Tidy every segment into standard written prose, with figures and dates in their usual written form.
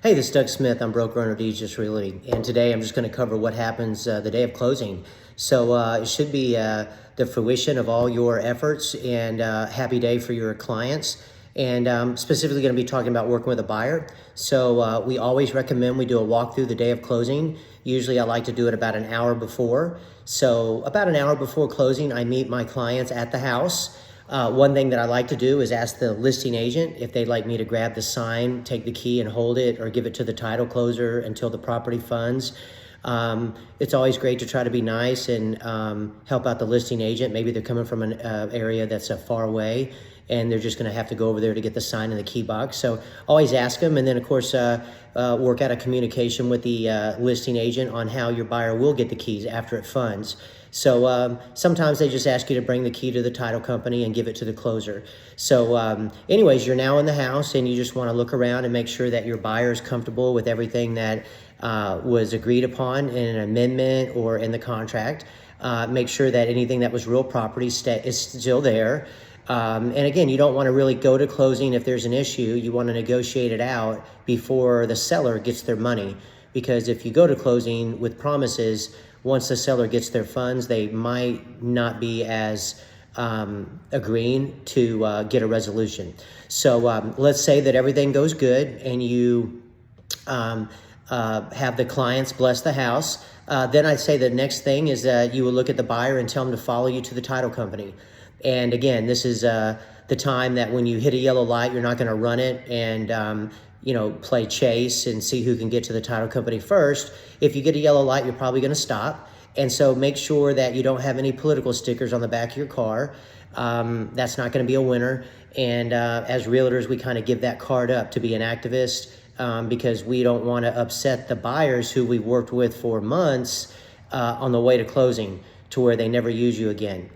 Hey, this is Doug Smith. I'm broker owner of DHS Realty, and today I'm just going to cover what happens the day of closing. So it should be the fruition of all your efforts, and happy day for your clients. And specifically going to be talking about working with a buyer. So we always recommend we do a walkthrough the day of closing. Usually I like to do it about an hour before. So about an hour before closing, I meet my clients at the house. One thing that I like to do is ask the listing agent if they'd like me to grab the sign, take the key and hold it, or give it to the title closer until the property funds. It's always great to try to be nice and help out the listing agent. Maybe they're coming from an area that's far away and they're just going to have to go over there to get the sign in the key box. So always ask them, and then of course work out a communication with the listing agent on how your buyer will get the keys after it funds. So sometimes they just ask you to bring the key to the title company and give it to the closer. So anyways, you're now in the house and you just want to look around and make sure that your buyer is comfortable with everything that was agreed upon in an amendment or in the contract. Make sure that anything that was real property is still there. And again, you don't want to really go to closing if there's an issue. You want to negotiate it out before the seller gets their money. Because if you go to closing with promises, once the seller gets their funds, they might not be as agreeing to get a resolution. So let's say that everything goes good and you have the clients bless the house. Then I'd say the next thing is that you will look at the buyer and tell them to follow you to the title company. And again, this is the time that when you hit a yellow light, you're not going to run it and play chase and see who can get to the title company first. If you get a yellow light, you're probably going to stop. And so make sure that you don't have any political stickers on the back of your car. That's not going to be a winner. And as realtors, we kind of give that card up to be an activist because we don't want to upset the buyers who we've worked with for months on the way to closing to where they never use you again.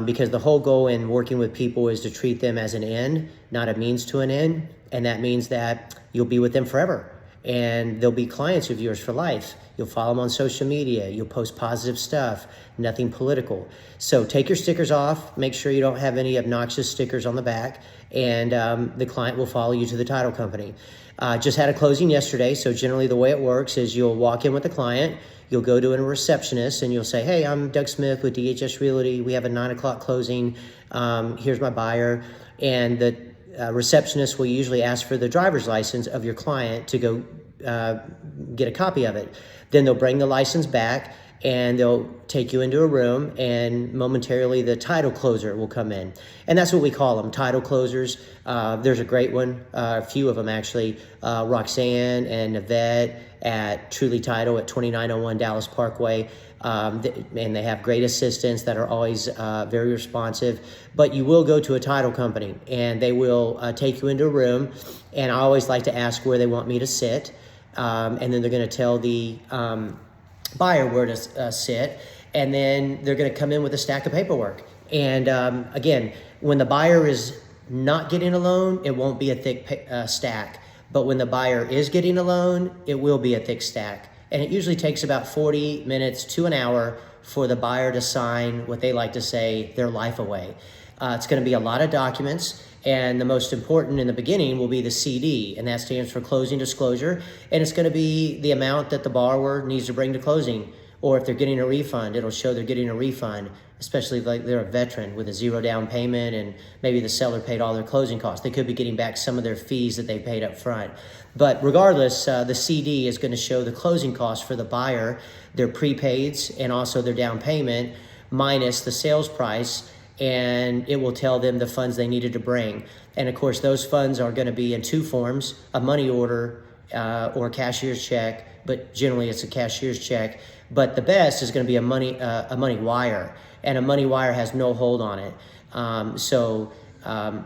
Because the whole goal in working with people is to treat them as an end, not a means to an end. And that means that you'll be with them forever. And they'll be clients of yours for life. You'll follow them on social media. You'll post positive stuff, nothing political. So take your stickers off. Make sure you don't have any obnoxious stickers on the back. And the client will follow you to the title company. Just had a closing yesterday. So generally the way it works is you'll walk in with the client. You'll go to a receptionist and you'll say, hey, I'm Doug Smith with DHS Realty. We have a 9 o'clock closing. Here's my buyer. And the receptionist will usually ask for the driver's license of your client to go get a copy of it. Then they'll bring the license back and they'll take you into a room, and momentarily the title closer will come in. And that's what we call them, title closers. There's a great one, a few of them actually, Roxanne and Navette at Truly Title at 2901 Dallas Parkway. And they have great assistants that are always very responsive. But you will go to a title company and they will take you into a room, and I always like to ask where they want me to sit. And then they're going to tell the buyer where to sit, and then they're going to come in with a stack of paperwork. And again, when the buyer is not getting a loan, it won't be a thick stack. But when the buyer is getting a loan, it will be a thick stack. And it usually takes about 40 minutes to an hour for the buyer to sign what they like to say their life away. It's going to be a lot of documents, and the most important in the beginning will be the CD, and that stands for closing disclosure, and it's going to be the amount that the borrower needs to bring to closing. Or if they're getting a refund, it'll show they're getting a refund, especially if they're a veteran with a 0 down payment and maybe the seller paid all their closing costs. They could be getting back some of their fees that they paid up front. But regardless, the CD is going to show the closing costs for the buyer, their prepaids, and also their down payment minus the sales price, and it will tell them the funds they needed to bring. And of course, those funds are going to be in two forms, a money order or a cashier's check, but generally it's a cashier's check. But the best is going to be a money wire, and a money wire has no hold on it.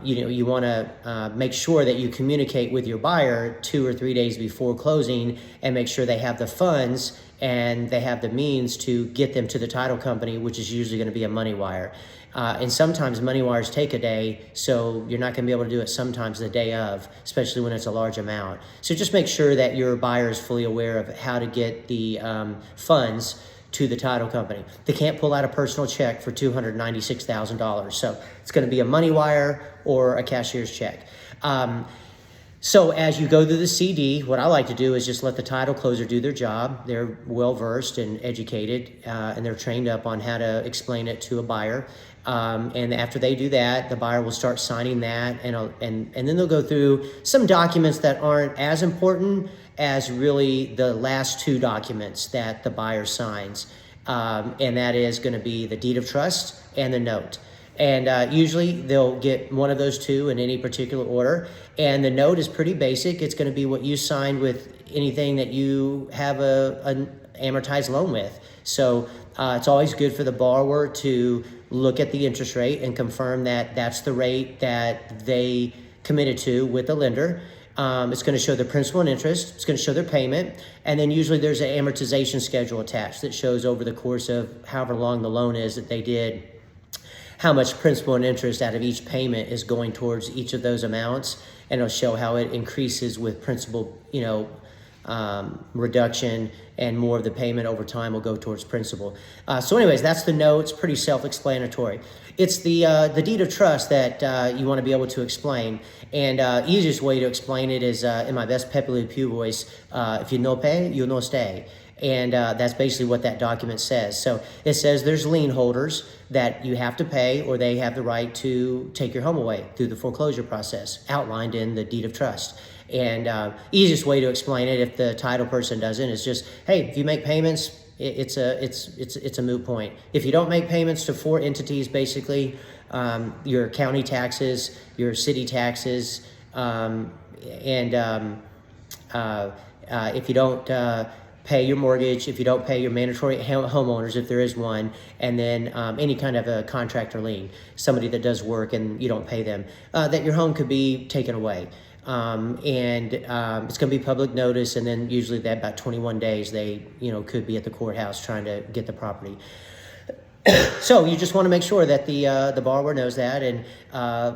You want to make sure that you communicate with your buyer 2 or 3 days before closing and make sure they have the funds and they have the means to get them to the title company, which is usually going to be a money wire. And sometimes money wires take a day, so you're not going to be able to do it sometimes the day of, especially when it's a large amount. So just make sure that your buyer is fully aware of how to get the funds to the title company. They can't pull out a personal check for $296,000. So it's going to be a money wire or a cashier's check. So as you go through the CD, what I like to do is just let the title closer do their job. They're well versed and educated, and they're trained up on how to explain it to a buyer. And after they do that, the buyer will start signing that, and then they'll go through some documents that aren't as important as really the last two documents that the buyer signs, and that is going to be the deed of trust and the note. And usually they'll get one of those two in any particular order. And the note is pretty basic. It's going to be what you signed with anything that you have an amortized loan with. So it's always good for the borrower to look at the interest rate and confirm that that's the rate that they committed to with the lender. It's going to show their principal and interest. It's going to show their payment. And then usually there's an amortization schedule attached that shows over the course of however long the loan is that they did, how much principal and interest out of each payment is going towards each of those amounts. And it'll show how it increases with principal, reduction, and more of the payment over time will go towards principal. So anyways, that's the note. It's pretty self-explanatory. It's the deed of trust that you want to be able to explain. And easiest way to explain it is in my best Pepe Le Pew voice, if you no pay, you no stay. And that's basically what that document says. So it says there's lien holders that you have to pay, or they have the right to take your home away through the foreclosure process outlined in the deed of trust. And easiest way to explain it, if the title person doesn't, is just, hey, if you make payments, it's a moot point. If you don't make payments to four entities, basically, your county taxes, your city taxes, if you don't pay your mortgage, if you don't pay your mandatory homeowners, if there is one, and then any kind of a contractor lien, somebody that does work and you don't pay them, that your home could be taken away. It's going to be public notice, and then usually that about 21 days they could be at the courthouse trying to get the property. So you just want to make sure that the borrower knows that, and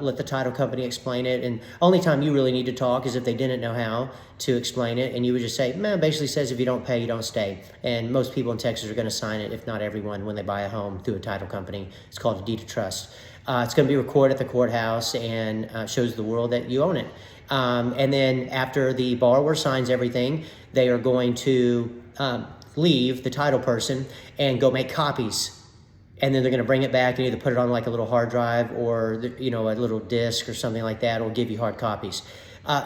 let the title company explain it. And only time you really need to talk is if they didn't know how to explain it, and you would just say, man, basically says if you don't pay, you don't stay. And most people in Texas are going to sign it, if not everyone, when they buy a home through a title company. It's called a deed of trust. It's going to be recorded at the courthouse and shows the world that you own it. And then after the borrower signs everything, they are going to leave the title person and go make copies. And then they're going to bring it back and either put it on like a little hard drive or a little disc or something like that, or give you hard copies.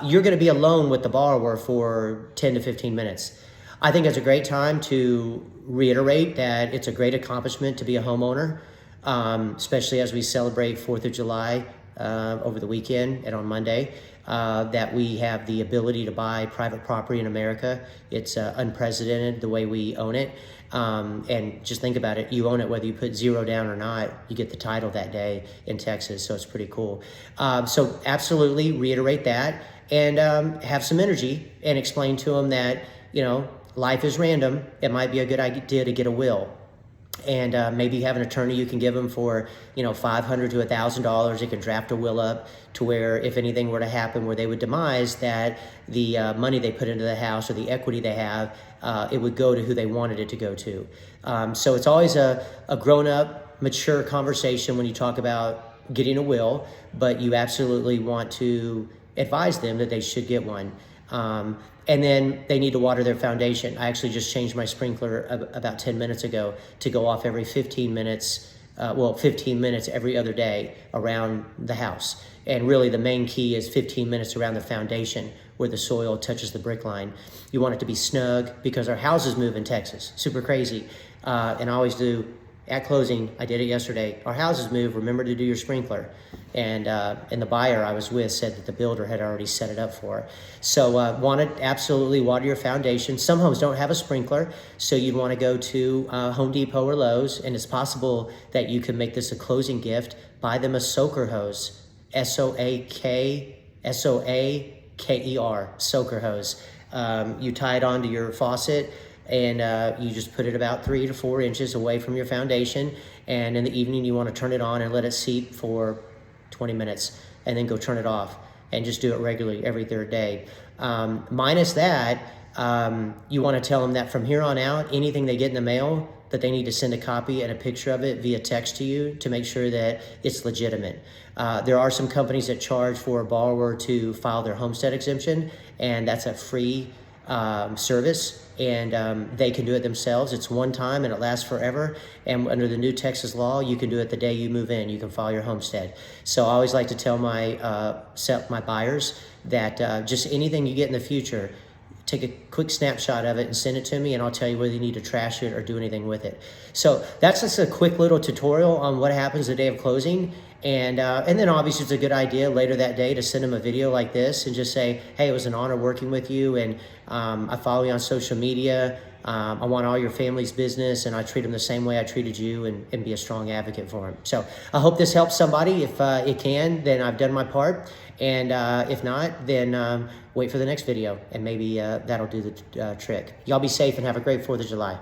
You're going to be alone with the borrower for 10 to 15 minutes. I think it's a great time to reiterate that it's a great accomplishment to be a homeowner, especially as we celebrate 4th of July over the weekend and on Monday, that we have the ability to buy private property in America. It's unprecedented the way we own it. And just think about it. You own it whether you put zero down or not. You get the title that day in Texas, so it's pretty cool. So absolutely reiterate that, and have some energy and explain to them that, life is random. It might be a good idea to get a will. And maybe you have an attorney you can give them for, $500 to $1,000. They can draft a will up to where if anything were to happen where they would demise, that the money they put into the house or the equity they have, it would go to who they wanted it to go to. So it's always a grown-up, mature conversation when you talk about getting a will, but you absolutely want to advise them that they should get one. And then they need to water their foundation. I actually just changed my sprinkler about 10 minutes ago to go off every 15 minutes, 15 minutes every other day around the house. And really the main key is 15 minutes around the foundation where the soil touches the brick line. You want it to be snug because our houses move in Texas. Super crazy. And I always do. At closing, I did it yesterday. Our houses move, remember to do your sprinkler. And the buyer I was with said that the builder had already set it up for her. So want to absolutely water your foundation. Some homes don't have a sprinkler, so you'd want to go to Home Depot or Lowe's, and it's possible that you can make this a closing gift. Buy them a soaker hose, S-O-A-K-E-R, soaker hose. You tie it onto your faucet, and you just put it about 3 to 4 inches away from your foundation. And in the evening, you want to turn it on and let it seep for 20 minutes, and then go turn it off, and just do it regularly every third day. Minus that, You want to tell them that from here on out, anything they get in the mail, that they need to send a copy and a picture of it via text to you to make sure that it's legitimate. There are some companies that charge for a borrower to file their homestead exemption, and that's a free service, and they can do it themselves. It's one time and it lasts forever, and under the new Texas law, you can do it the day you move in. You can file your homestead. So I always like to tell my buyers that just anything you get in the future, take a quick snapshot of it and send it to me, and I'll tell you whether you need to trash it or do anything with it. So that's just a quick little tutorial on what happens the day of closing. And then obviously it's a good idea later that day to send them a video like this and just say, hey, it was an honor working with you, and I follow you on social media. I want all your family's business, and I treat them the same way I treated you, and be a strong advocate for them. So I hope this helps somebody. If it can, then I've done my part. And if not, then wait for the next video, and maybe that'll do the trick. Y'all be safe and have a great 4th of July.